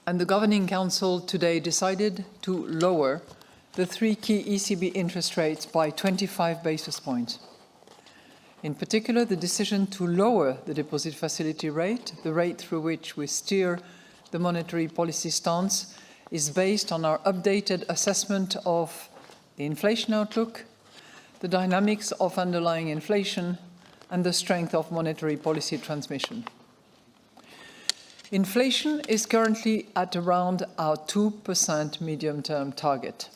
and the Governing Council today decided to lower the three key ECB interest rates by 25 basis points. In particular, the decision to lower the deposit facility rate, the rate through which we steer the monetary policy stance, is based on our updated assessment of the inflation outlook, the dynamics of underlying inflation, and the strength of monetary policy transmission. Inflation is currently at around our 2% medium-term target.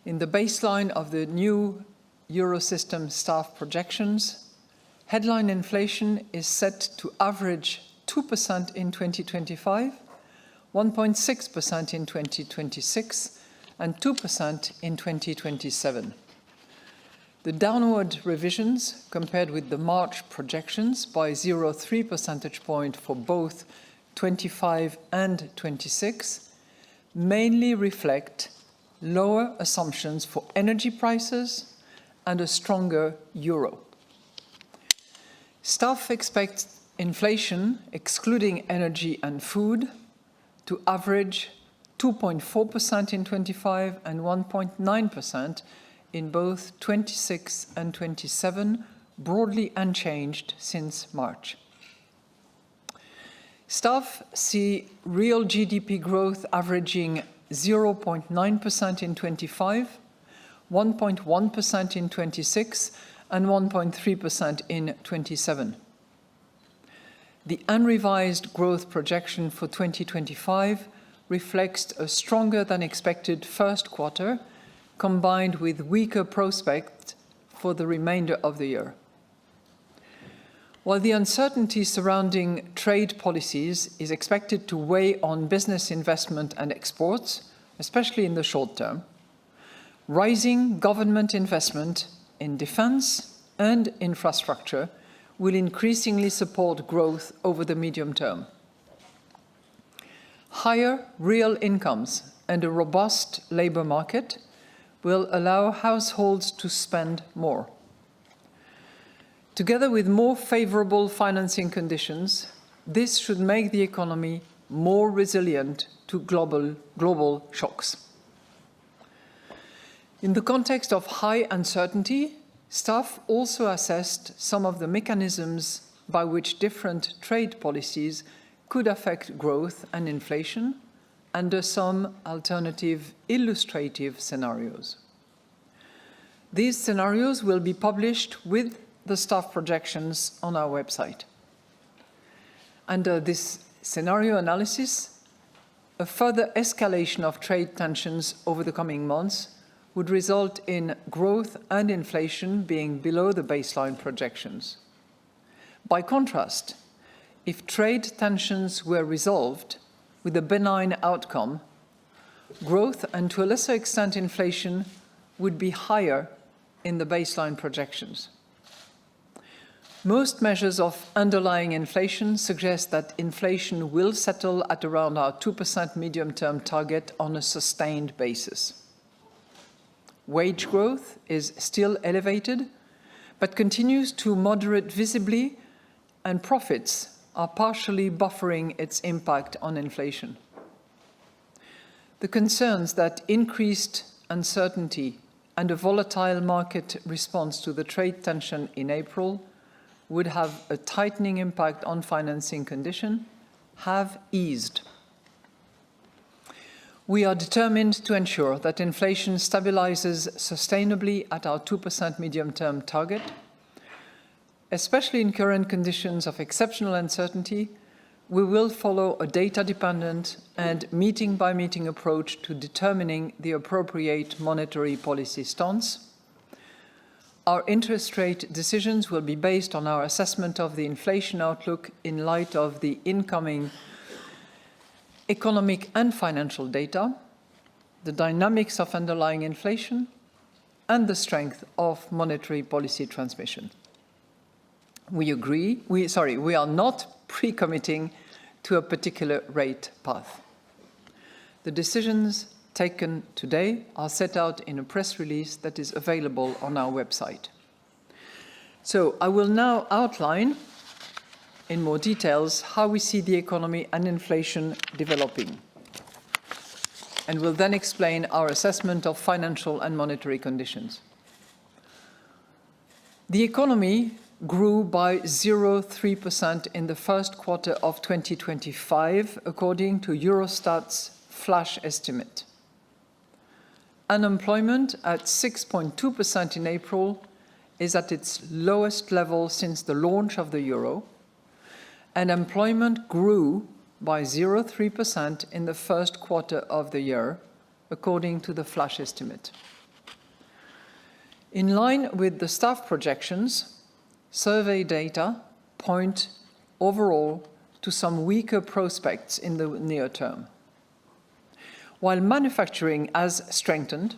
In the baseline of the new Eurosystem staff projections, headline inflation is set to average 2% in 2025, 1.6% in 2026, and 2% in 2027. The downward revisions, compared with the March projections by 0.3 percentage point for both 25 and 26, mainly reflect lower assumptions for energy prices and a stronger euro. Staff expects inflation, excluding energy and food, to average 2.4% in 25 and 1.9% in both 26 and 27, broadly unchanged since March. Staff see real GDP growth averaging 0.9% in 25, 1.1% in 26, and 1.3% in 27. The unrevised growth projection for 2025 reflects a stronger than expected first quarter, combined with weaker prospects for the remainder of the year. While the uncertainty surrounding trade policies is expected to weigh on business investment and exports, especially in the short term, rising government investment in defense and infrastructure will increasingly support growth over the medium term. Higher real incomes and a robust labor market will allow households to spend more. Together with more favorable financing conditions, this should make the economy more resilient to global shocks. In the context of high uncertainty, staff also assessed some of the mechanisms by which different trade policies could affect growth and inflation under some alternative illustrative scenarios. These scenarios will be published with the staff projections on our website. Under this scenario analysis, a further escalation of trade tensions over the coming months would result in growth and inflation being below the baseline projections. By contrast, if trade tensions were resolved with a benign outcome, growth and to a lesser extent inflation would be higher in the baseline projections. Most measures of underlying inflation suggest that inflation will settle at around our 2% medium-term target on a sustained basis. Wage growth is still elevated, but continues to moderate visibly, and profits are partially buffering its impact on inflation. The concerns that increased uncertainty and a volatile market response to the trade tension in April would have a tightening impact on financing conditions have eased. We are determined to ensure that inflation stabilizes sustainably at our 2% medium-term target. Especially in current conditions of exceptional uncertainty, we will follow a data-dependent and meeting-by-meeting approach to determining the appropriate monetary policy stance. Our interest rate decisions will be based on our assessment of the inflation outlook in light of the incoming economic and financial data, the dynamics of underlying inflation, and the strength of monetary policy transmission. We are not pre-committing to a particular rate path. The decisions taken today are set out in a press release that is available on our website. So I will now outline in more details how we see the economy and inflation developing, and will then explain our assessment of financial and monetary conditions. The economy grew by 0.3% in the first quarter of 2025, according to Eurostat's flash estimate. Unemployment at 6.2% in April is at its lowest level since the launch of the euro, and employment grew by 0.3% in the first quarter of the year, according to the flash estimate. In line with the staff projections, survey data point overall to some weaker prospects in the near term. While manufacturing has strengthened,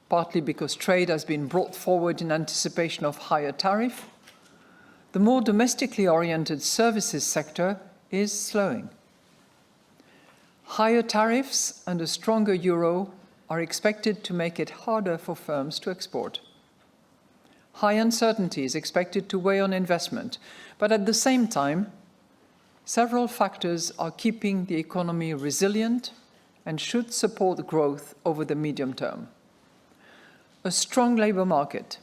partly because trade has been brought forward in anticipation of higher tariff, the more domestically oriented services sector is slowing. Higher tariffs and a stronger euro are expected to make it harder for firms to export. High uncertainty is expected to weigh on investment, but at the same time, several factors are keeping the economy resilient and should support growth over the medium term. A strong labour market,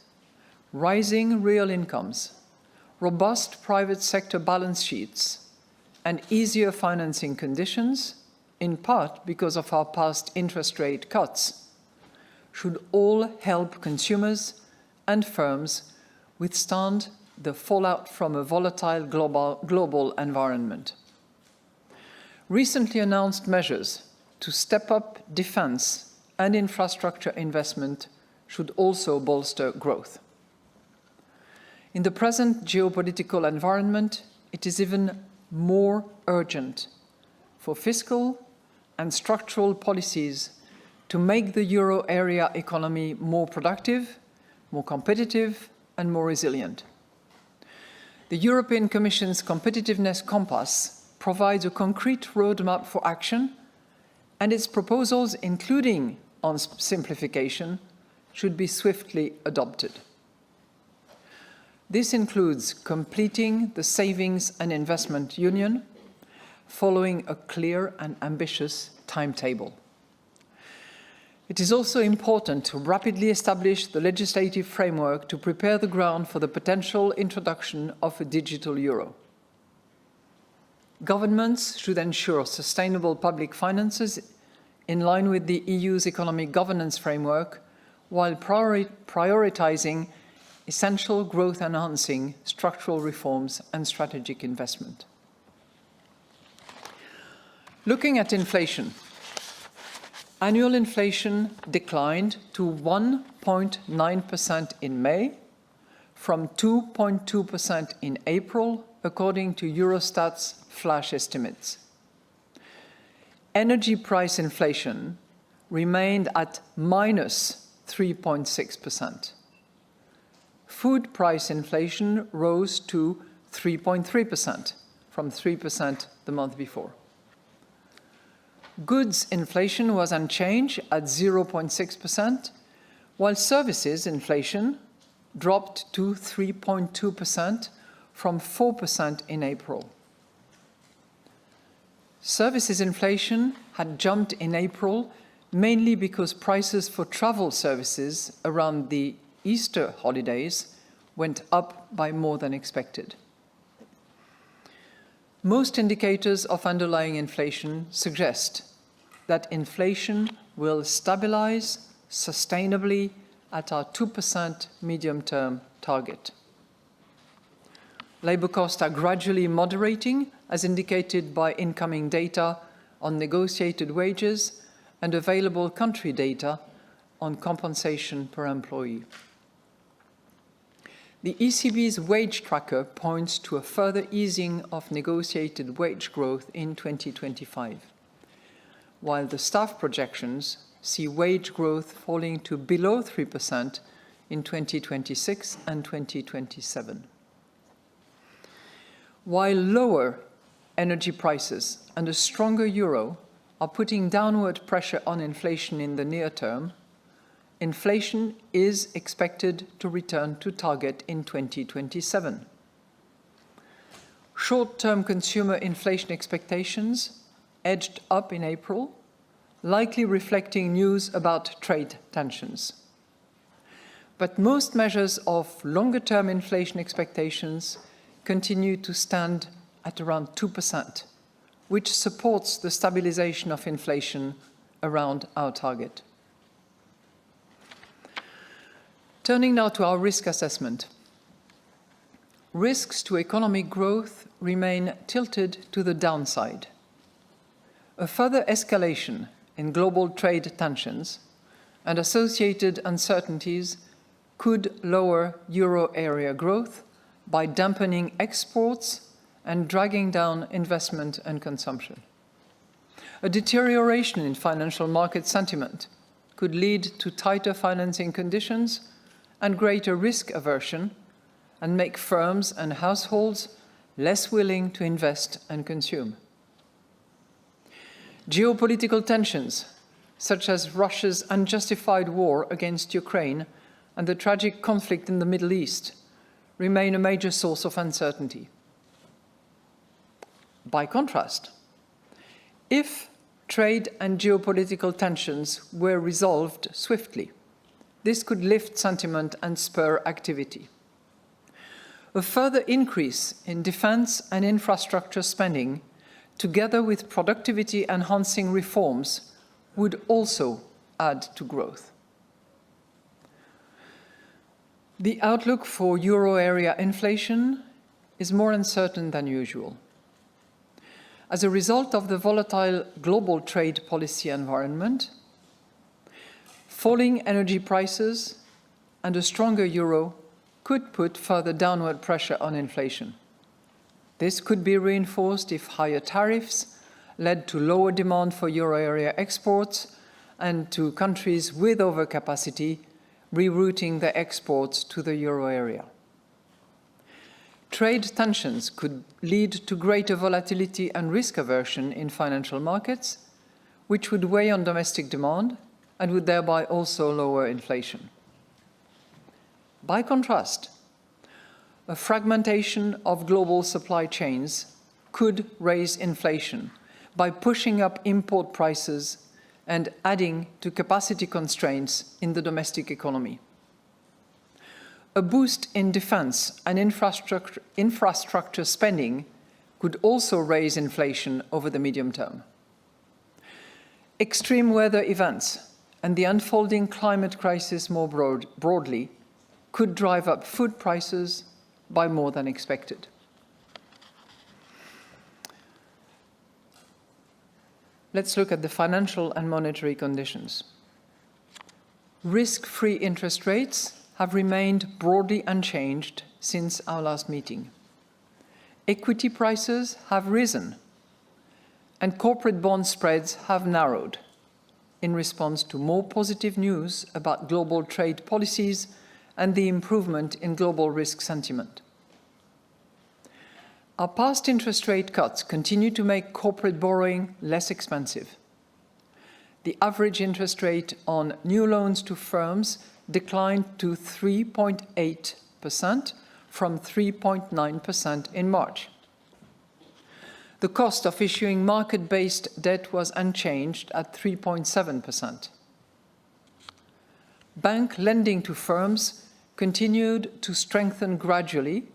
rising real incomes, robust private sector balance sheets, and easier financing conditions, in part because of our past interest rate cuts, should all help consumers and firms withstand the fallout from a volatile global environment. Recently announced measures to step up defence and infrastructure investment should also bolster growth. In the present geopolitical environment, it is even more urgent for fiscal and structural policies to make the euro area economy more productive, more competitive, and more resilient. The European Commission's Competitiveness Compass provides a concrete roadmap for action, and its proposals, including on simplification, should be swiftly adopted. This includes completing the Savings and Investment Union, following a clear and ambitious timetable. It is also important to rapidly establish the legislative framework to prepare the ground for the potential introduction of a digital euro. Governments should ensure sustainable public finances in line with the EU's economic governance framework, while prioritizing essential growth-enhancing structural reforms and strategic investment. Looking at inflation, annual inflation declined to 1.9% in May, from 2.2% in April, according to Eurostat's flash estimates. Energy price inflation remained at minus 3.6%. Food price inflation rose to 3.3%, from 3% the month before. Goods inflation was unchanged at 0.6%, while services inflation dropped to 3.2% from 4% in April. Services inflation had jumped in April mainly because prices for travel services around the Easter holidays went up by more than expected. Most indicators of underlying inflation suggest that inflation will stabilize sustainably at our 2% medium-term target. Labour costs are gradually moderating, as indicated by incoming data on negotiated wages and available country data on compensation per employee. The ECB's wage tracker points to a further easing of negotiated wage growth in 2025, while the staff projections see wage growth falling to below 3% in 2026 and 2027. While lower energy prices and a stronger euro are putting downward pressure on inflation in the near term, inflation is expected to return to target in 2027. Short-term consumer inflation expectations edged up in April, likely reflecting news about trade tensions. But most measures of longer-term inflation expectations continue to stand at around 2%, which supports the stabilization of inflation around our target. Turning now to our risk assessment. Risks to economic growth remain tilted to the downside. A further escalation in global trade tensions and associated uncertainties could lower euro area growth by dampening exports and dragging down investment and consumption. A deterioration in financial market sentiment could lead to tighter financing conditions and greater risk aversion, and make firms and households less willing to invest and consume. Geopolitical tensions, such as Russia's unjustified war against Ukraine and the tragic conflict in the Middle East, remain a major source of uncertainty. By contrast, if trade and geopolitical tensions were resolved swiftly, this could lift sentiment and spur activity. A further increase in defense and infrastructure spending, together with productivity-enhancing reforms, would also add to growth. The outlook for euro area inflation is more uncertain than usual. As a result of the volatile global trade policy environment, falling energy prices and a stronger euro could put further downward pressure on inflation. This could be reinforced if higher tariffs led to lower demand for euro area exports and to countries with overcapacity rerouting their exports to the euro area. Trade tensions could lead to greater volatility and risk aversion in financial markets, which would weigh on domestic demand and would thereby also lower inflation. By contrast, a fragmentation of global supply chains could raise inflation by pushing up import prices and adding to capacity constraints in the domestic economy. A boost in defense and infrastructure spending could also raise inflation over the medium term. Extreme weather events and the unfolding climate crisis more broadly could drive up food prices by more than expected. Let's look at the financial and monetary conditions. Risk-free interest rates have remained broadly unchanged since our last meeting. Equity prices have risen, and corporate bond spreads have narrowed in response to more positive news about global trade policies and the improvement in global risk sentiment. Our past interest rate cuts continue to make corporate borrowing less expensive. The average interest rate on new loans to firms declined to 3.8% from 3.9% in March. The cost of issuing market-based debt was unchanged at 3.7%. Bank lending to firms continued to strengthen gradually,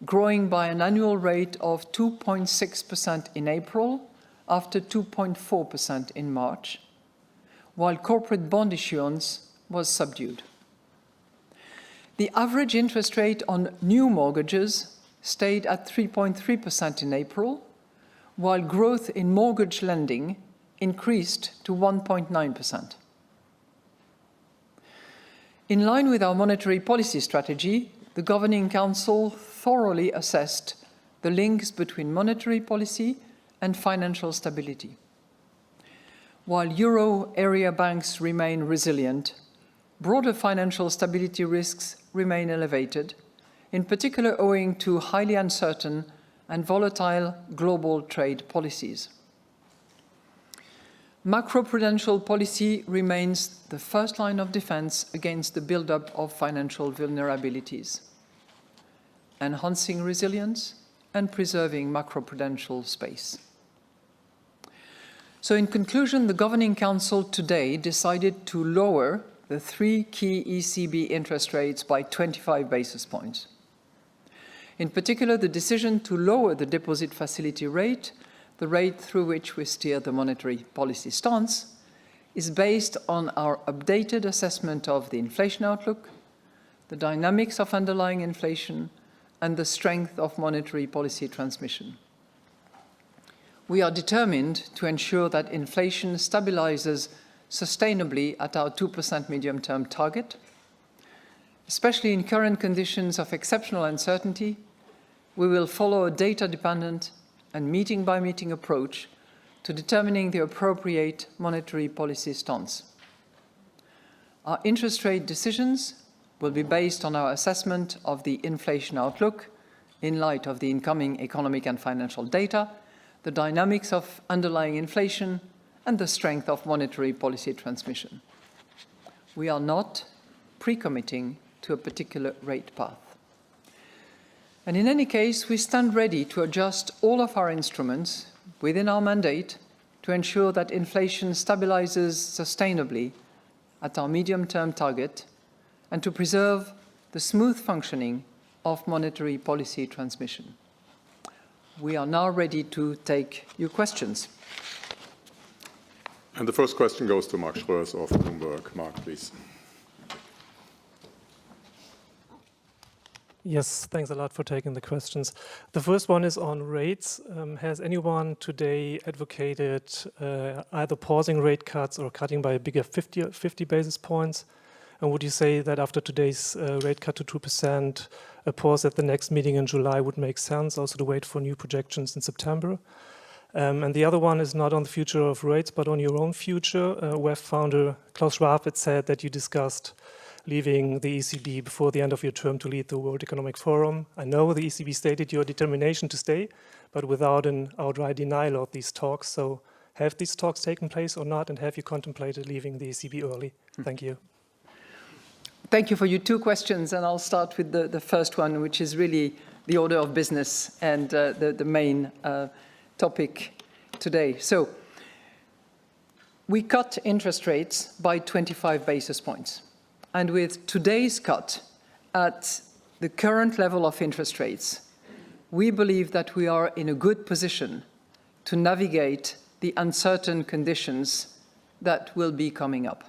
growing by an annual rate of 2.6% in April after 2.4% in March, while corporate bond issuance was subdued. The average interest rate on new mortgages stayed at 3.3% in April, while growth in mortgage lending increased to 1.9%. In line with our monetary policy strategy, the Governing Council thoroughly assessed the links between monetary policy and financial stability. While euro area banks remain resilient, broader financial stability risks remain elevated, in particular owing to highly uncertain and volatile global trade policies. Macroprudential policy remains the first line of defense against the buildup of financial vulnerabilities. Enhancing resilience and preserving macroprudential space. So in conclusion, the Governing Council today decided to lower the 3 key ECB interest rates by 25 basis points. In particular, the decision to lower the deposit facility rate, the rate through which we steer the monetary policy stance, is based on our updated assessment of the inflation outlook, the dynamics of underlying inflation, and the strength of monetary policy transmission. We are determined to ensure that inflation stabilizes sustainably at our 2% medium-term target. Especially in current conditions of exceptional uncertainty, we will follow a data-dependent and meeting-by-meeting approach to determining the appropriate monetary policy stance. Our interest rate decisions will be based on our assessment of the inflation outlook in light of the incoming economic and financial data, the dynamics of underlying inflation, and the strength of monetary policy transmission. We are not pre-committing to a particular rate path. And in any case, we stand ready to adjust all of our instruments within our mandate to ensure that inflation stabilizes sustainably at our medium-term target and to preserve the smooth functioning of monetary policy transmission. We are now ready to take your questions. And the first question goes to Mark Schröers of Bloomberg. Mark, please. Yes, thanks a lot for taking the questions. The first one is on rates. Has anyone today advocated either pausing rate cuts or cutting by a bigger 50 basis points? And would you say that after today's rate cut to 2%, a pause at the next meeting in July would make sense, also to wait for new projections in September? And the other one is not on the future of rates, but on your own future. WEF founder Klaus Schwab had said that you discussed leaving the ECB before the end of your term to lead the World Economic Forum. I know the ECB stated your determination to stay, but without an outright denial of these talks. So have these talks taken place or not, and have you contemplated leaving the ECB early? Thank you. Thank you for your 2 questions, and I'll start with the first one, which is really the order of business and the main topic today. So we cut interest rates by 25 basis points. And with today's cut at the current level of interest rates, we believe that we are in a good position to navigate the uncertain conditions that will be coming up.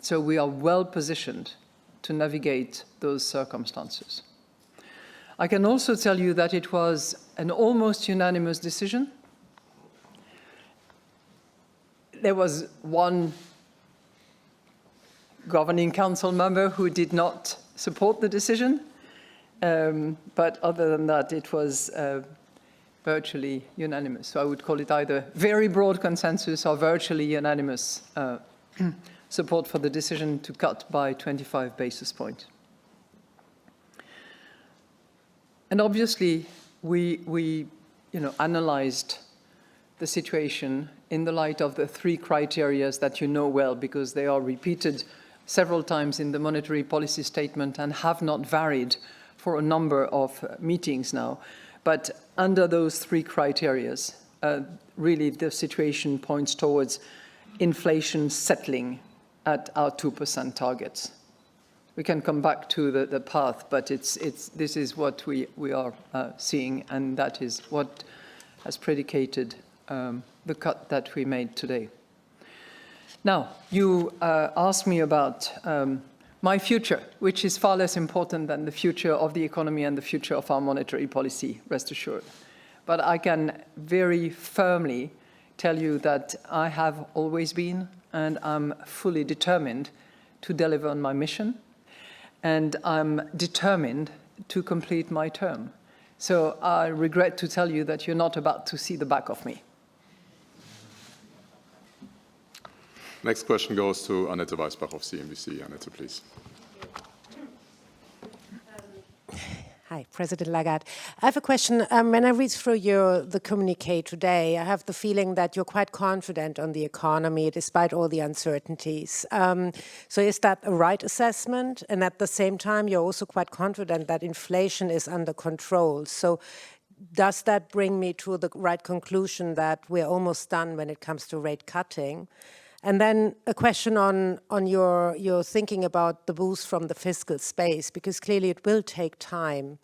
So we are well positioned to navigate those circumstances. I can also tell you that it was an almost unanimous decision. There was one Governing Council member who did not support the decision, but other than that, it was virtually unanimous. So I would call it either very broad consensus or virtually unanimous support for the decision to cut by 25 basis points. And obviously, we analyzed the situation in the light of the 3 criteria that you know well, because they are repeated several times in the monetary policy statement and have not varied for a number of meetings now. But under those 3 criteria, really the situation points towards inflation settling at our 2% targets. We can come back to the path, but this is what we are seeing, and that is what has predicated the cut that we made today. Now, you asked me about my future, which is far less important than the future of the economy and the future of our monetary policy, rest assured. But I can very firmly tell you that I have always been, and I'm fully determined to deliver on my mission, and I'm determined to complete my term. So I regret to tell you that you're not about to see the back of me. Next question goes to Annette Weisbach of CNBC. Annette, please. Hi, President Lagarde. I have a question. When I read through the communiqué today, I have the feeling that you're quite confident on the economy despite all the uncertainties. So is that a right assessment? And at the same time, you're also quite confident that inflation is under control. So does that bring me to the right conclusion that we're almost done when it comes to rate cutting? And then a question on your thinking about the boost from the fiscal space, because clearly it will take time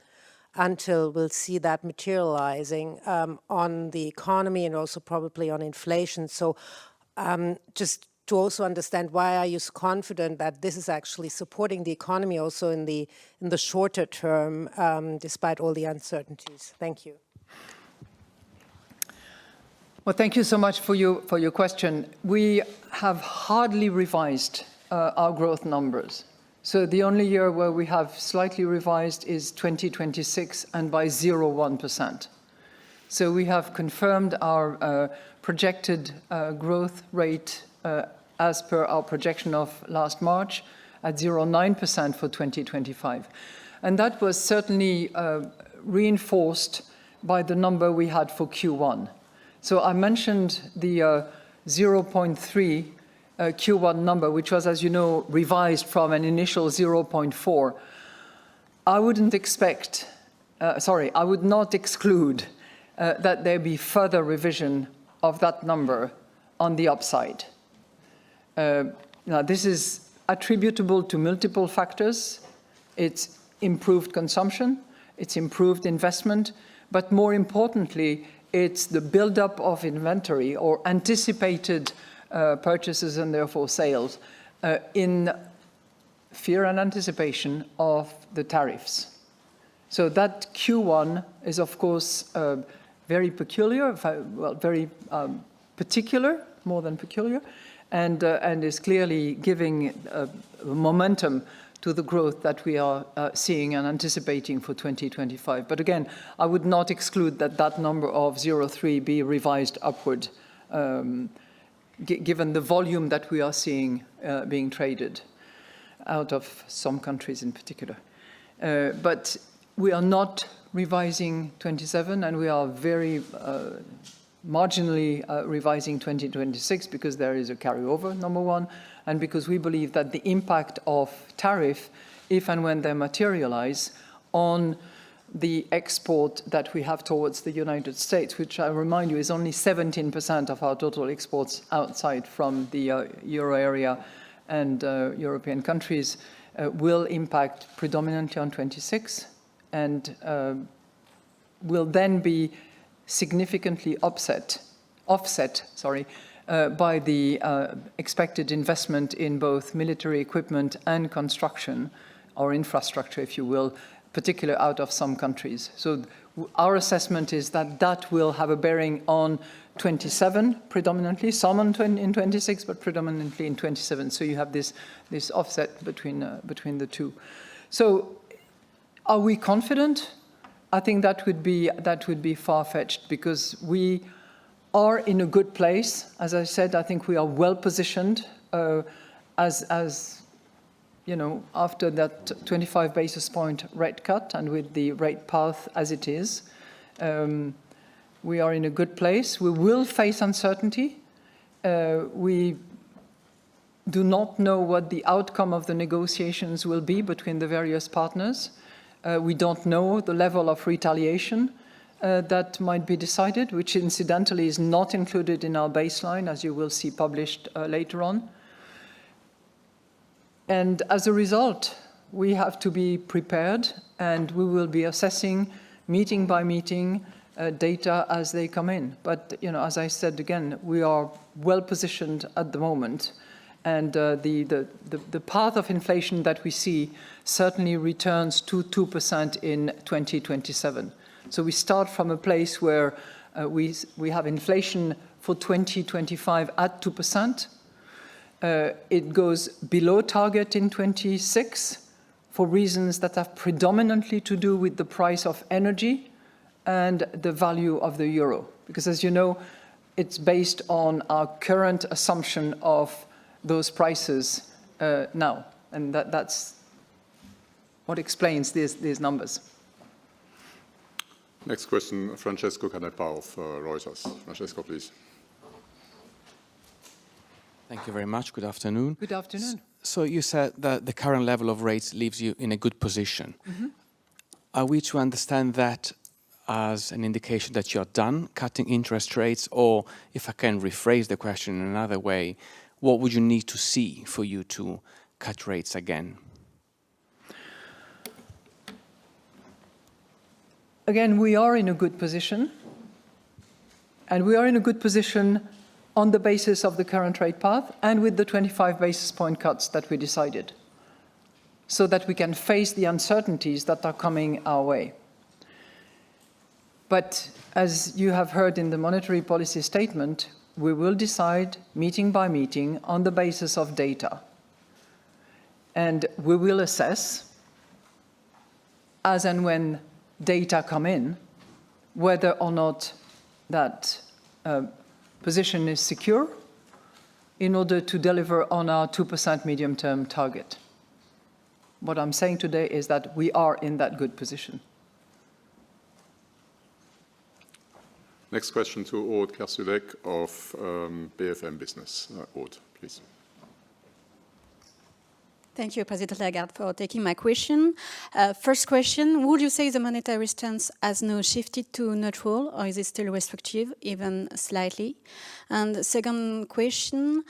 until we'll see that materializing on the economy and also probably on inflation. So just to also understand, why are you so confident that this is actually supporting the economy also in the shorter term, despite all the uncertainties? Thank you. Well, thank you so much for your question. We have hardly revised our growth numbers. So the only year where we have slightly revised is 2026, and by 0.1%. So we have confirmed our projected growth rate as per our projection of last March at 0.9% for 2025. And that was certainly reinforced by the number we had for Q1. So I mentioned the 0.3 Q1 number, which was, as you know, revised from an initial 0.4. I would not exclude that there be further revision of that number on the upside. Now, this is attributable to multiple factors. It's improved consumption, it's improved investment, but more importantly, it's the buildup of inventory or anticipated purchases and therefore sales in fear and anticipation of the tariffs. So that Q1 is, of course, very peculiar, well, very particular, more than peculiar, and is clearly giving momentum to the growth that we are seeing and anticipating for 2025. But again, I would not exclude that that number of 0.3 be revised upward, given the volume that we are seeing being traded out of some countries in particular. But we are not revising 27, and we are very marginally revising 2026 because there is a carryover, number one, and because we believe that the impact of tariff, if and when they materialize, on the export that we have towards the United States, which I remind you is only 17% of our total exports outside from the euro area and European countries, will impact predominantly on 26 and will then be significantly offset by the expected investment in both military equipment and construction, or infrastructure, if you will, particularly out of some countries. So our assessment is that that will have a bearing on 27 predominantly, some in 26, but predominantly in 27. So you have this offset between the two. So are we confident? I think that would be far-fetched, because we are in a good place. As I said, I think we are well positioned as you know, after that 25 basis point rate cut and with the rate path as it is, we are in a good place. We will face uncertainty. We do not know what the outcome of the negotiations will be between the various partners. We don't know the level of retaliation that might be decided, which incidentally is not included in our baseline, as you will see published later on. And as a result, we have to be prepared, and we will be assessing meeting by meeting data as they come in. But, you know, as I said again, we are well positioned at the moment, and the path of inflation that we see certainly returns to 2% in 2027. So we start from a place where we have inflation for 2025 at 2%. It goes below target in 26 for reasons that have predominantly to do with the price of energy and the value of the euro. Because, as you know, it's based on our current assumption of those prices now. And that's what explains these numbers. Next question, Francesco Canepa of Reuters. Francesco, please. Thank you very much. Good afternoon. Good afternoon. So you said that the current level of rates leaves you in a good position. Mm-hmm. Are we to understand that as an indication that you're done cutting interest rates? Or, if I can rephrase the question in another way, what would you need to see for you to cut rates again? Again, we are in a good position. And we are in a good position on the basis of the current rate path and with the 25 basis point cuts that we decided, so that we can face the uncertainties that are coming our way. But as you have heard in the monetary policy statement, we will decide meeting by meeting on the basis of data. And we will assess, as and when data come in, whether or not that position is secure in order to deliver on our 2% medium-term target. What I'm saying today is that we are in that good position. Next question to Aude Kersulek of BFM Business. Aude, please. Thank you, President Lagarde, for taking my question. First question, would you say the monetary stance has now shifted to neutral, or is it still restrictive, even slightly? And the second question,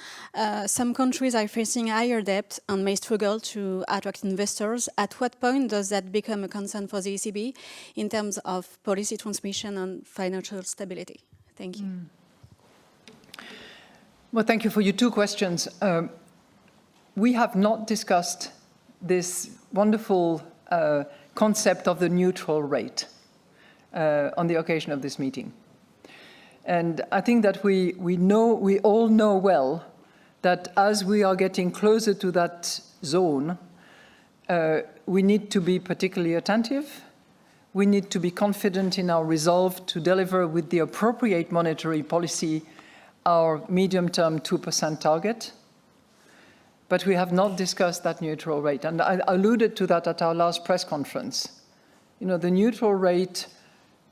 some countries are facing higher debt and may struggle to attract investors. At what point does that become a concern for the ECB in terms of policy transmission and financial stability? Thank you. Well, thank you for your two questions. We have not discussed this wonderful concept of the neutral rate on the occasion of this meeting. And I think that we all know well that as we are getting closer to that zone, we need to be particularly attentive. We need to be confident in our resolve to deliver with the appropriate monetary policy our medium-term 2% target. But we have not discussed that neutral rate. And I alluded to that at our last press conference. You know, the neutral rate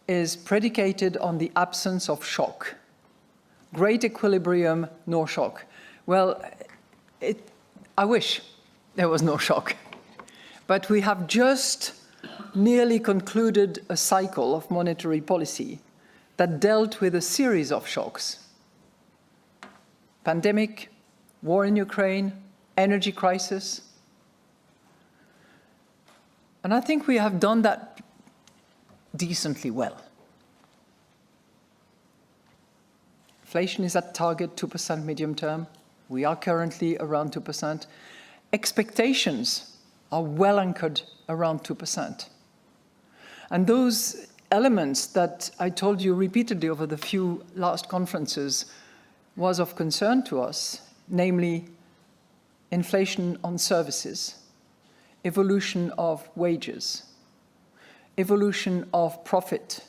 is predicated on the absence of shock. Great equilibrium, no shock. Well, I wish there was no shock. But we have just nearly concluded a cycle of monetary policy that dealt with a series of shocks. Pandemic, war in Ukraine, energy crisis. And I think we have done that decently well. Inflation is at target 2% medium term. We are currently around 2%. Expectations are well anchored around 2%. And those elements that I told you repeatedly over the few last conferences was of concern to us, namely inflation on services, evolution of wages, evolution of profit.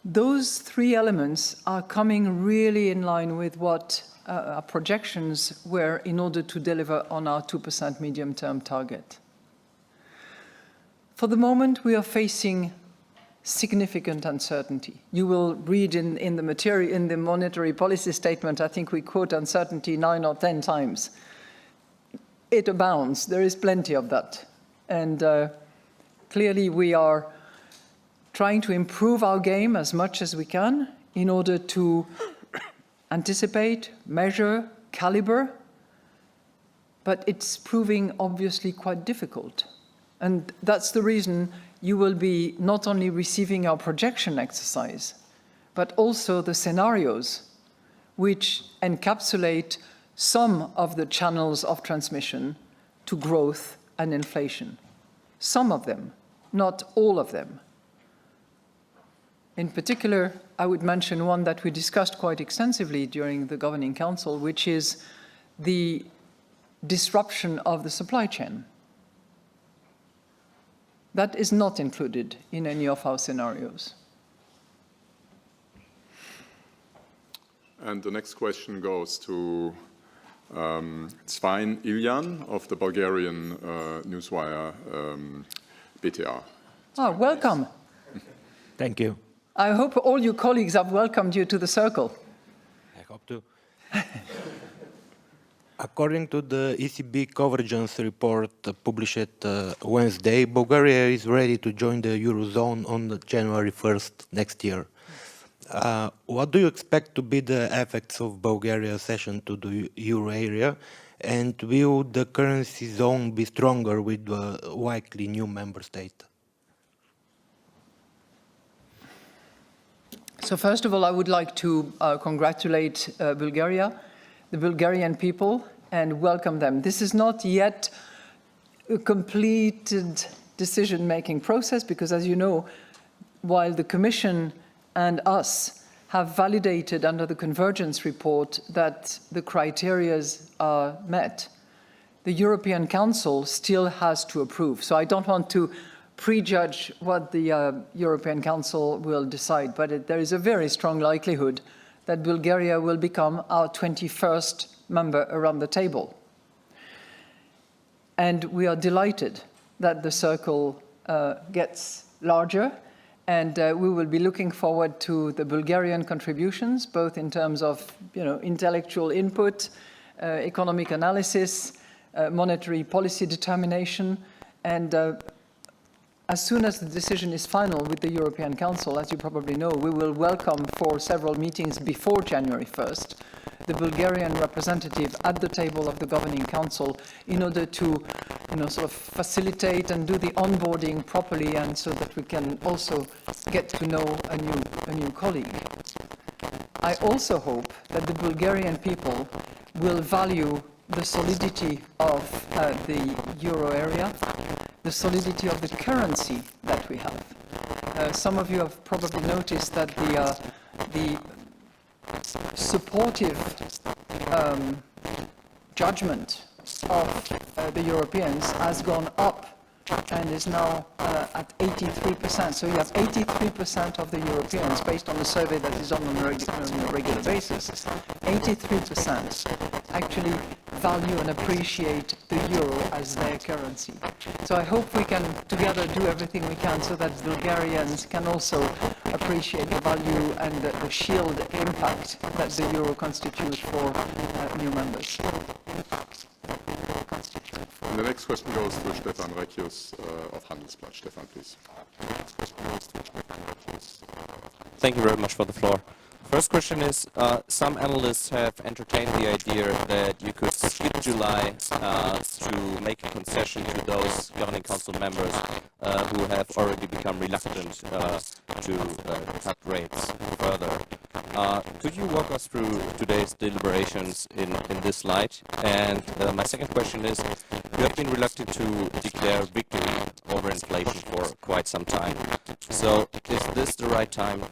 Those three elements are coming really in line with what our projections were in order to deliver on our 2% medium-term target. For the moment, we are facing significant uncertainty. You will read in the material, in the monetary policy statement, I think we quote uncertainty 9 or 10 times. It abounds. There is plenty of that. And clearly we are trying to improve our game as much as we can in order to anticipate, measure, caliber, but it's proving obviously quite difficult. And that's the reason you will be not only receiving our projection exercise, but also the scenarios which encapsulate some of the channels of transmission to growth and inflation. Some of them, not all of them. In particular, I would mention one that we discussed quite extensively during the Governing Council, which is the disruption of the supply chain. That is not included in any of our scenarios. And the next question goes to Svein Iljan of the Bulgarian newswire BTA. Ah, welcome. Thank you. I hope all your colleagues have welcomed you to the circle. I hope to. According to the ECB convergence report published Wednesday, Bulgaria is ready to join the Eurozone on January 1st next year. What do you expect to be the effects of Bulgaria's accession to the euro area, and will the currency zone be stronger with the likely new member state? So first of all, I would like to congratulate Bulgaria, the Bulgarian people, and welcome them. This is not yet a completed decision-making process because, as you know, while the Commission and us have validated under the convergence report that the criteria are met, the European Council still has to approve. So I don't want to prejudge what the European Council will decide, but there is a very strong likelihood that Bulgaria will become our 21st member around the table. And we are delighted that the circle gets larger, and we will be looking forward to the Bulgarian contributions, both in terms of intellectual input, economic analysis, monetary policy determination, and as soon as the decision is final with the European Council, as you probably know, we will welcome for several meetings before January 1st the Bulgarian representative at the table of the Governing Council in order to sort of facilitate and do the onboarding properly, and so that we can also get to know a new colleague. I also hope that the Bulgarian people will value the solidity of the euro area, the solidity of the currency that we have. Some of you have probably noticed that the supportive judgment of the Europeans has gone up and is now at 83%. So you have 83% of the Europeans, based on the survey that is done on a regular basis, 83% actually value and appreciate the euro as their currency. So I hope we can together do everything we can so that Bulgarians can also appreciate the value and the shield impact that the euro constitutes for new members. And the next question goes to Stefan Recchius of Handelsblatt. Stefan, please. Thank you very much for the floor. First question is, some analysts have entertained the idea that you could skip July to make a concession to those governing council members who have already become reluctant to cut rates further. Could you walk us through today's deliberations in this light? And my second question is, you have been reluctant to declare victory over inflation for quite some time. So is this the right time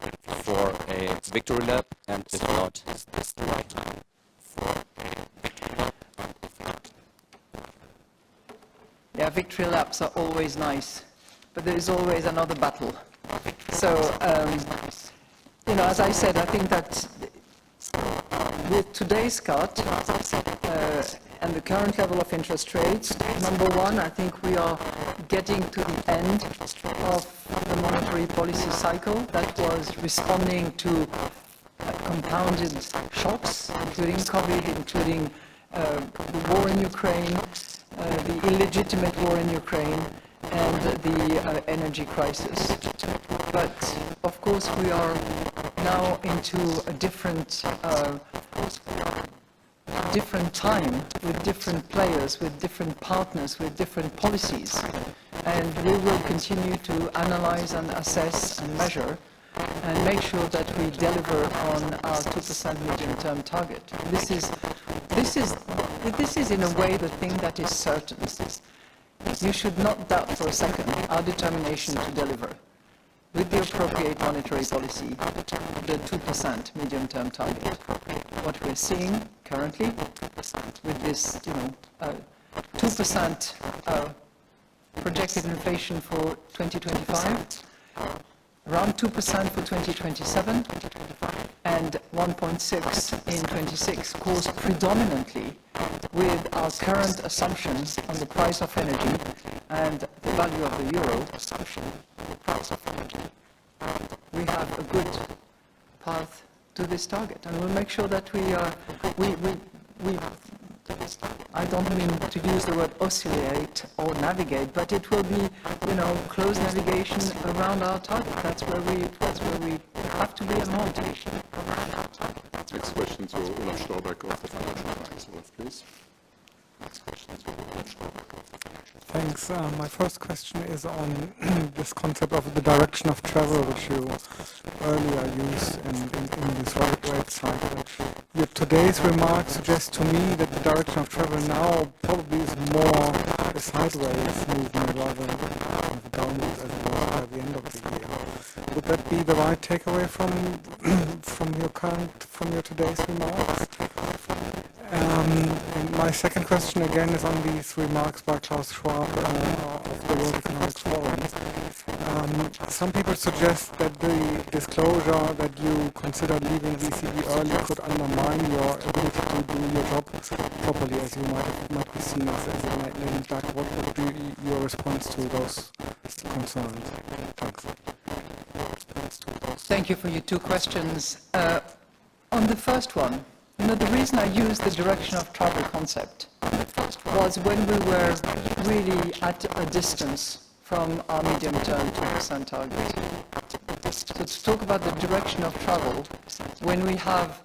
for a victory lap? And if not, is this the right time for a victory lap? Yeah, victory laps are always nice, but there is always another battle. So, as I said, I think that with today's cut and the current level of interest rates, number one, I think we are getting to the end of the monetary policy cycle that was responding to compounded shocks, including COVID, including the war in Ukraine, the illegitimate war in Ukraine, and the energy crisis. But of course, we are now into a different time, with different players, with different partners, with different policies. And we will continue to analyze and assess and measure and make sure that we deliver on our 2% medium-term target. This is in a way the thing that is certain. You should not doubt for a second our determination to deliver with the appropriate monetary policy the 2% medium-term target. What we're seeing currently with this 2% projected inflation for 2025, around 2% for 2027, and 1.6 in 26, caused predominantly with our current assumptions on the price of energy and the value of the euro. We have a good path to this target, and we'll make sure that we I don't mean to use the word oscillate or navigate, but it will be, close navigation around our target. That's where we have to be at the moment. Next question to Olaf Storbeck of the Financial Times. Olaf, please. Thanks. My first question is on this concept of the direction of travel, which you earlier used in this rate cycle. Today's remark suggests to me that the direction of travel now probably is more a sideways movement rather than downwards as it was by the end of the year. Would that be the right takeaway from your today's remarks? And my second question again is on these remarks by Klaus Schwab of the World Economic Forum. Some people suggest that the disclosure that you considered leaving the ECB early could undermine your ability to do your job properly, as you might be seen as a lame duck. What would be your response to those concerns? Thanks. Thank you for your two questions. On the first one, the reason I used the direction of travel concept was when we were really at a distance from our medium-term 2% target. So to talk about the direction of travel, when we have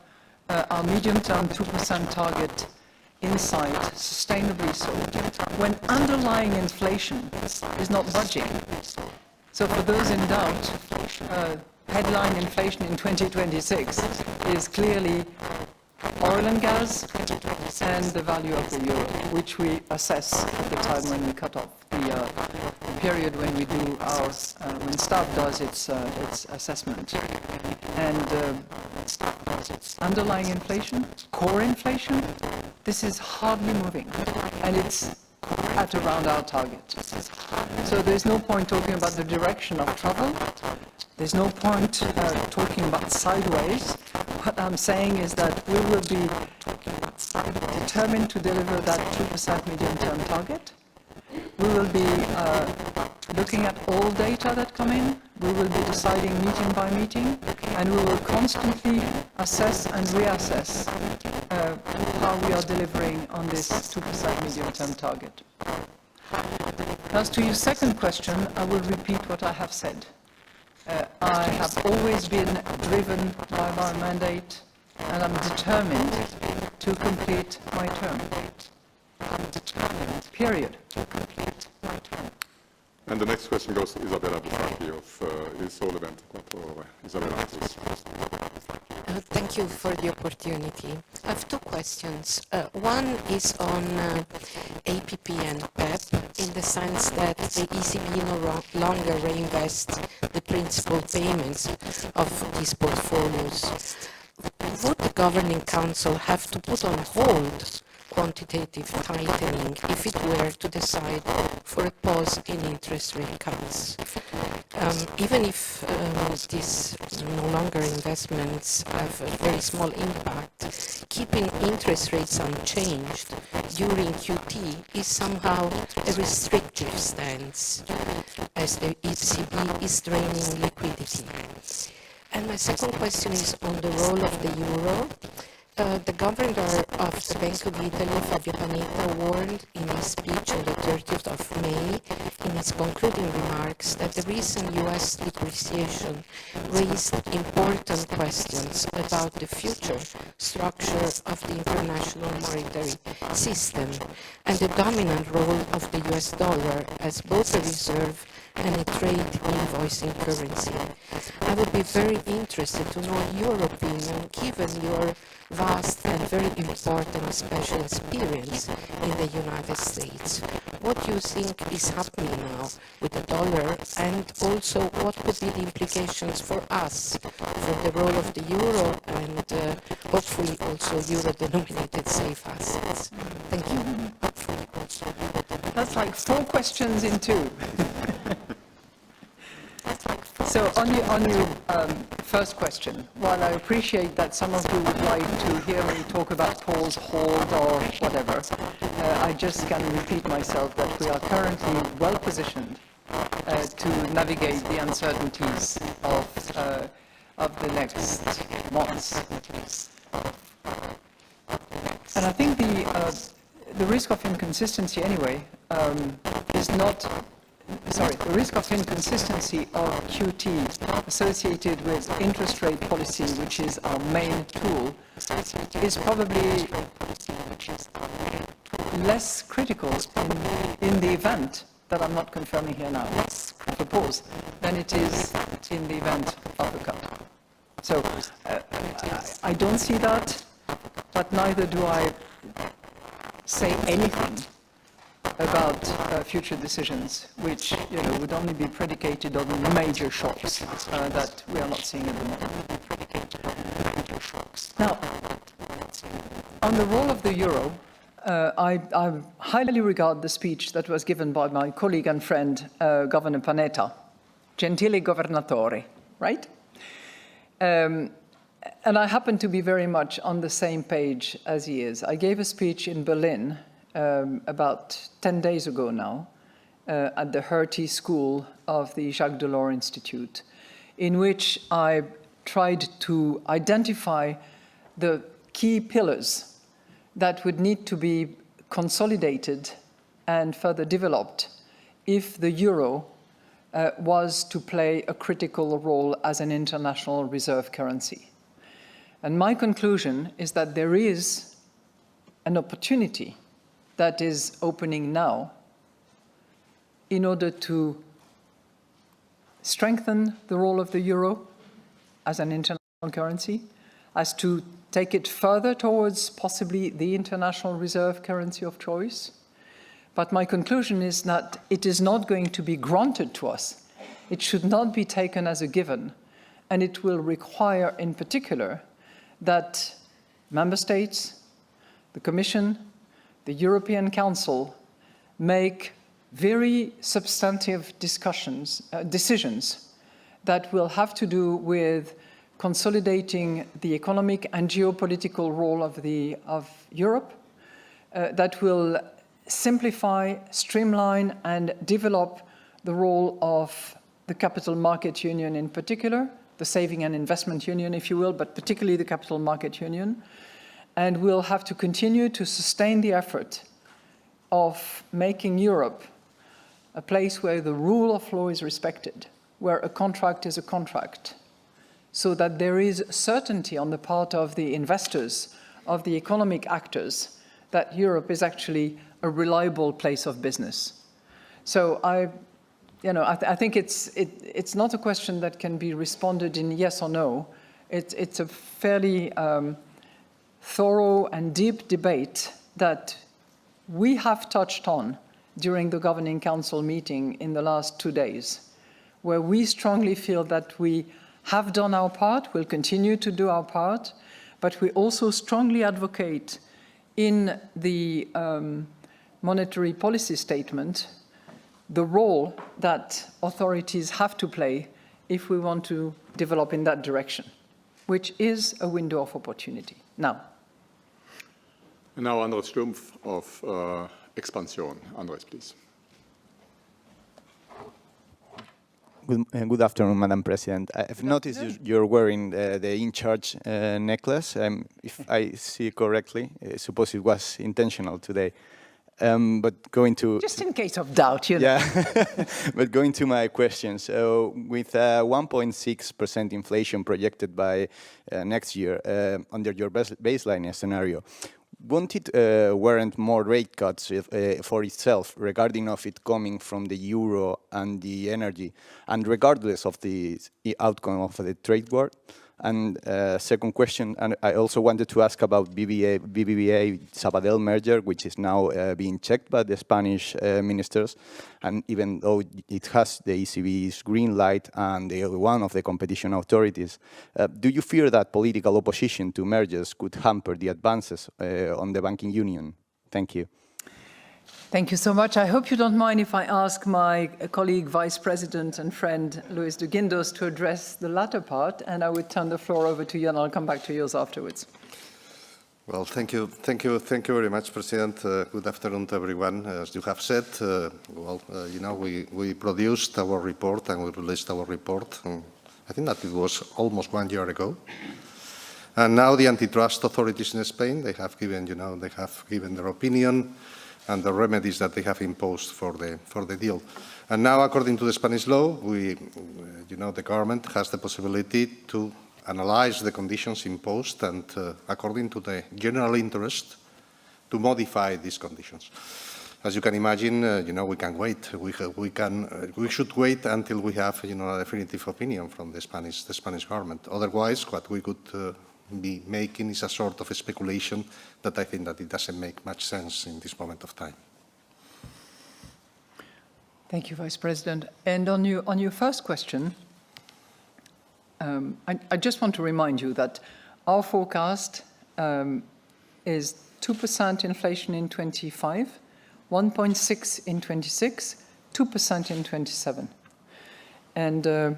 our medium-term 2% target in sight, sustainably so, when underlying inflation is not budging. So for those in doubt, headline inflation in 2026 is clearly oil and gas and the value of the euro, which we assess at the time when we cut off the period when we do our, when staff does its assessment. And underlying inflation, core inflation, this is hardly moving, and it's at around our target. So there's no point talking about the direction of travel. There's no point talking about sideways. What I'm saying is that we will be determined to deliver that 2% medium-term target. We will be looking at all data that come in. We will be deciding meeting by meeting, and we will constantly assess and reassess how we are delivering on this 2% medium-term target. As to your second question, I will repeat what I have said. I have always been driven by my mandate, and I'm determined to complete my term. Period. And the next question goes to Isabella Bufacchi of Il Sole 24 Ore. Isabella, please. Thank you for the opportunity. I have two questions. One is on APP and PEP, in the sense that the ECB no longer reinvests the principal payments of these portfolios. Would the Governing Council have to put on hold quantitative tightening if it were to decide for a pause in interest rate cuts? Even if these no longer investments have a very small impact, keeping interest rates unchanged during QT is somehow a restrictive stance, as the ECB is draining liquidity. And my second question is on the role of the euro. The governor of the Bank of Italy, Fabio Panetta, warned in his speech on the 30th of May, in his concluding remarks, that the recent US depreciation raised important questions about the future structure of the international monetary system and the dominant role of the US dollar as both a reserve and a trade invoicing currency. I would be very interested to know your opinion, given your vast and very important special experience in the United States. What do you think is happening now with the dollar, and also what could be the implications for us, for the role of the euro and hopefully also euro-denominated safe assets? Thank you. That's like 4 questions in 2. So on your first question, while I appreciate that some of you would like to hear me talk about pause, hold, or whatever, I just can repeat myself that we are currently well positioned to navigate the uncertainties of the next months. And I think the risk of inconsistency anyway is not, sorry, the risk of inconsistency of QT associated with interest rate policy, which is our main tool, is probably less critical in the event that I'm not confirming here now, of a pause, than it is in the event of a cut. So I don't see that, but neither do I say anything about future decisions, which would only be predicated on major shocks that we are not seeing at the moment. Now, on the role of the euro, I highly regard the speech that was given by my colleague and friend, Governor Panetta, Gentile Governatore, right? And I happen to be very much on the same page as he is. I gave a speech in Berlin about 10 days ago now at the Hertie School of the Jacques Delors Institute, in which I tried to identify the key pillars that would need to be consolidated and further developed if the euro was to play a critical role as an international reserve currency. And my conclusion is that there is an opportunity that is opening now in order to strengthen the role of the euro as an international currency, as to take it further towards possibly the international reserve currency of choice. But my conclusion is that it is not going to be granted to us. It should not be taken as a given, and it will require, in particular, that member states, the Commission, the European Council make very substantive decisions that will have to do with consolidating the economic and geopolitical role of Europe, that will simplify, streamline, and develop the role of the capital market union in particular, the saving and investment union, if you will, but particularly the capital market union. And we'll have to continue to sustain the effort of making Europe a place where the rule of law is respected, where a contract is a contract, so that there is certainty on the part of the investors, of the economic actors, that Europe is actually a reliable place of business. So I think it's not a question that can be responded in yes or no. It's a fairly thorough and deep debate that we have touched on during the Governing Council meeting in the last 2 days, where we strongly feel that we have done our part, will continue to do our part, but we also strongly advocate in the monetary policy statement the role that authorities have to play if we want to develop in that direction, which is a window of opportunity. Now, Andres Stumpf of Expansion. Andres, please. Good afternoon, Madam President. I've noticed you're wearing the in-charge necklace. If I see correctly, I suppose it was intentional today. But going to... Just in case of doubt, you know. Yeah, but going to my question. So with 1.6% inflation projected by next year under your baseline scenario, won't it warrant more rate cuts for itself, regarding of it coming from the euro and the energy, and regardless of the outcome of the trade war? And second question, and I also wanted to ask about BBVA Sabadell merger, which is now being checked by the Spanish ministers, and even though it has the ECB's green light and one of the competition authorities, do you fear that political opposition to mergers could hamper the advances on the banking union? Thank you. Thank you so much. I hope you don't mind if I ask my colleague, Vice President and friend, Luis de Guindos, to address the latter part, and I would turn the floor over to you, and I'll come back to yours afterwards. Well, thank you very much, President. Good afternoon to everyone. As you have said, we produced our report and we released our report. I think that it was almost 1 year ago. And now the antitrust authorities in Spain, they have given, they have given their opinion and the remedies that they have imposed for the deal. And now, according to the Spanish law, the government has the possibility to analyze the conditions imposed and, according to the general interest, to modify these conditions. As you can imagine, we can wait. We should wait until we have, a definitive opinion from the Spanish government. Otherwise, what we could be making is a sort of a speculation that I think that it doesn't make much sense in this moment of time. Thank you, Vice President. And on your first question, I just want to remind you that our forecast is 2% inflation in 25, 1.6 in 26, 2% in 27. And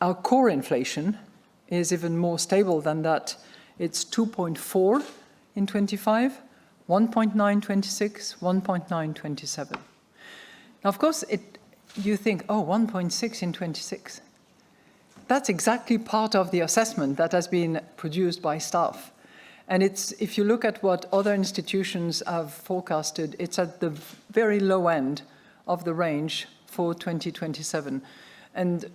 our core inflation is even more stable than that. It's 2.4 in 25, 1.9 26, 1.9 27. Now, of course, you think, oh, 1.6 in 26. That's exactly part of the assessment that has been produced by staff. And if you look at what other institutions have forecasted, it's at the very low end of the range for 2027. And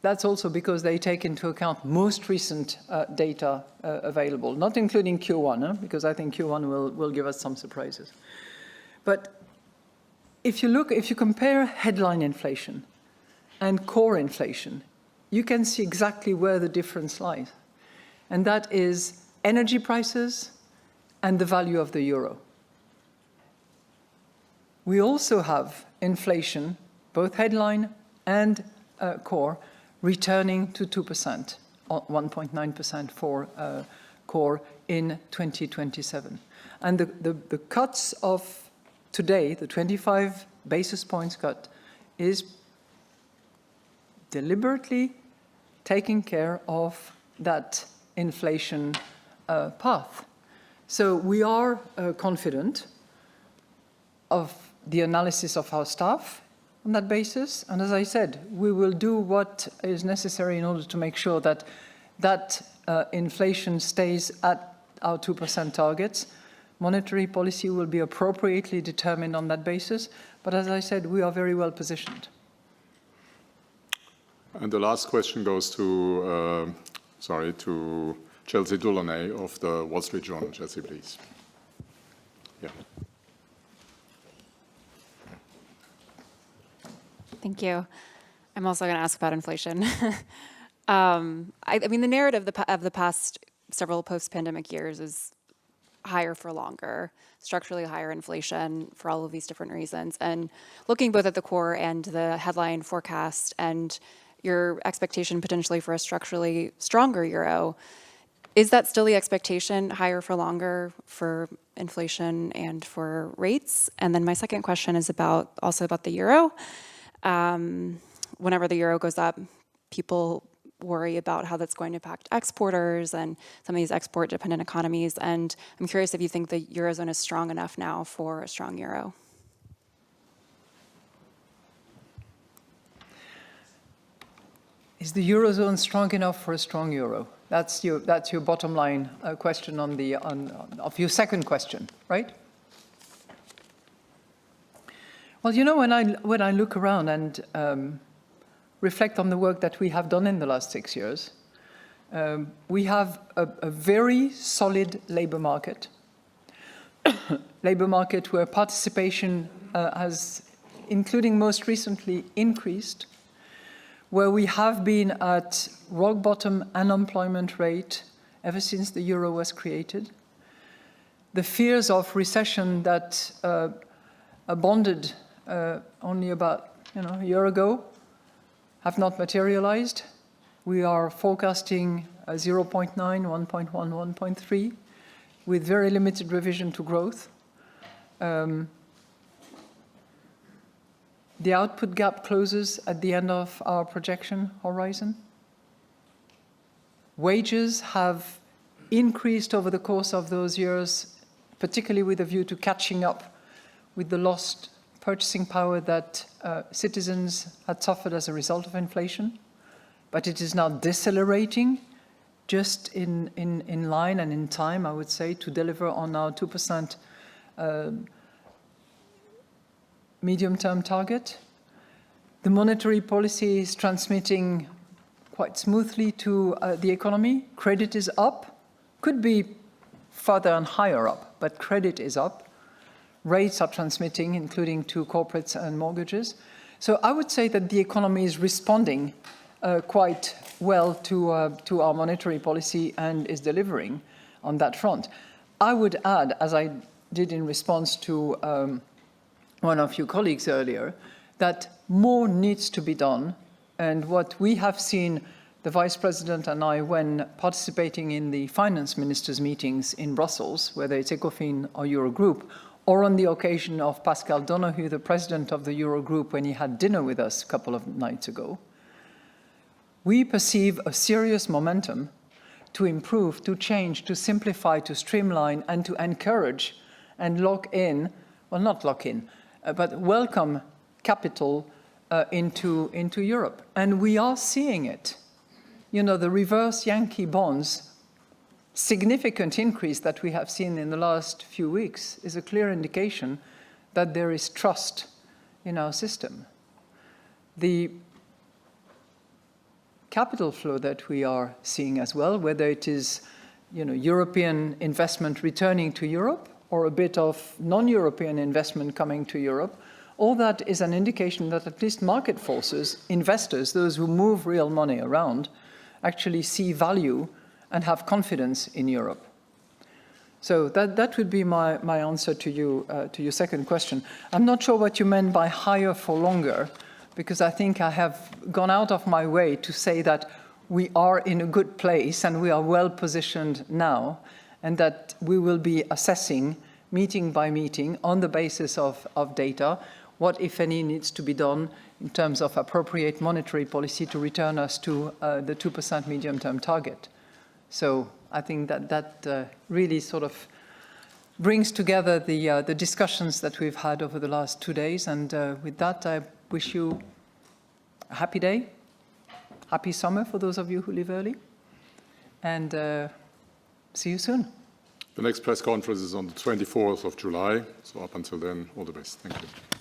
that's also because they take into account most recent data available, not including Q1, because I think Q1 will give us some surprises. But if you compare headline inflation and core inflation, you can see exactly where the difference lies. And that is energy prices and the value of the euro. We also have inflation, both headline and core, returning to 2%, 1.9% for core in 2027. And the cuts of today, the 25 basis points cut, is deliberately taking care of that inflation path. So we are confident of the analysis of our staff on that basis. And as I said, we will do what is necessary in order to make sure that inflation stays at our 2% targets. Monetary policy will be appropriately determined on that basis. But as I said, we are very well positioned. And the last question goes to Chelsea Delaunay of the Wall Street Journal. Chelsea, please. Yeah. Thank you. I'm also going to ask about inflation. I mean, the narrative of the past several post-pandemic years is higher for longer, structurally higher inflation for all of these different reasons. And looking both at the core and the headline forecast and your expectation potentially for a structurally stronger euro, is that still the expectation, higher for longer for inflation and for rates? And then my second question is also about the euro. Whenever the euro goes up, people worry about how that's going to impact exporters and some of these export-dependent economies. And I'm curious if you think the Eurozone is strong enough now for a strong euro. Is the Eurozone strong enough for a strong euro? That's your bottom line question of your second question, right? Well, you know, when I look around and reflect on the work that we have done in the last 6 years, we have a very solid labor market. Labor market where participation has, including most recently, increased, where we have been at rock bottom unemployment rate ever since the euro was created. The fears of recession that abonded only about a year ago have not materialized. We are forecasting 0.9, 1.1, 1.3, with very limited revision to growth. The output gap closes at the end of our projection horizon. Wages have increased over the course of those years, particularly with a view to catching up with the lost purchasing power that citizens had suffered as a result of inflation. But it is now decelerating just in line and in time, I would say, to deliver on our 2% medium-term target. The monetary policy is transmitting quite smoothly to the economy. Credit is up, could be further and higher up, but credit is up. Rates are transmitting, including to corporates and mortgages. So I would say that the economy is responding quite well to our monetary policy and is delivering on that front. I would add, as I did in response to one of your colleagues earlier, that more needs to be done. And what we have seen, the Vice President and I, when participating in the finance ministers' meetings in Brussels, whether it's ECOFIN or Eurogroup, or on the occasion of Pascal Donoghue, the president of the Eurogroup, when he had dinner with us a couple of nights ago, we perceive a serious momentum to improve, to change, to simplify, to streamline, and to encourage and lock in, well, not lock in, but welcome capital into Europe. And we are seeing it. You know, the reverse Yankee bonds, significant increase that we have seen in the last few weeks is a clear indication that there is trust in our system. The capital flow that we are seeing as well, whether it is, you know, European investment returning to Europe or a bit of non-European investment coming to Europe, all that is an indication that at least market forces, investors, those who move real money around, actually see value and have confidence in Europe. So that would be my answer to your second question. I'm not sure what you meant by higher for longer, because I think I have gone out of my way to say that we are in a good place and we are well positioned now, and that we will be assessing meeting by meeting on the basis of data what, if any, needs to be done in terms of appropriate monetary policy to return us to the 2% medium-term target. So I think that really sort of brings together the discussions that we've had over the last 2 days. And with that, I wish you a happy day, happy summer for those of you who live early, and see you soon. The next press conference is on the 24th of July. So up until then, all the best. Thank you.